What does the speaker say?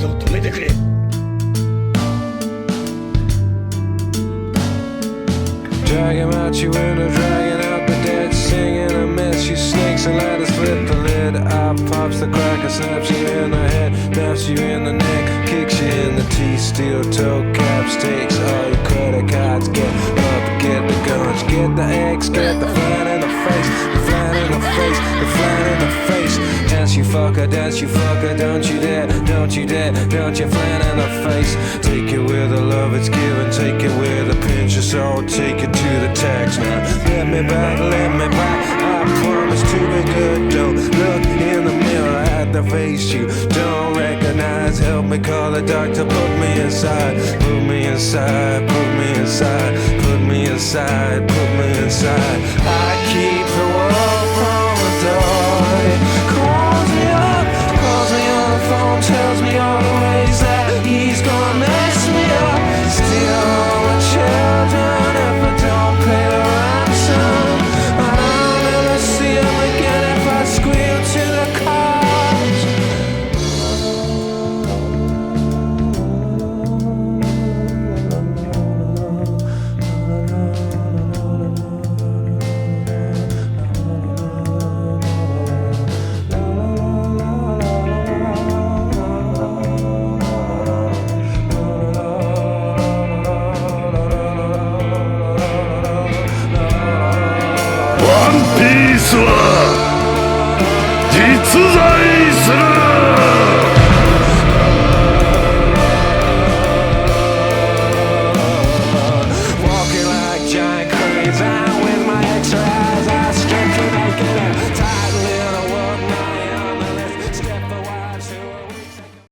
を止めてくれ。Drag him out your window, dragging out the dead, singing a mess. You snakes and ladders, flip the lid. Eye pops the cracker, snaps you in the head, naps you in the neck, kicks you in the teeth. Steel toe caps, takes all your credit cards. Get up, get the guns, get the eggs, get the flat in the face, the flat in the face, the flat in the face. Dance you fucker, don't you dare, don't you dare, don't you flat in the face. Take it where the love it's given, take it where the pinch is all, take it to the tax now. Let me back, I promise to be good. Don't look in the mirror at the face you don't recognize. Help me call the doctor, put me inside, put me inside, put me inside, put me inside, put me inside. I keep the world from the door. It calls me on the phone, tells me all the ways that he's gonna mess me up. Steal all the children if I don't pay the ransom. But I'll never see him again if I squeal to the cops. One Piece は実在する。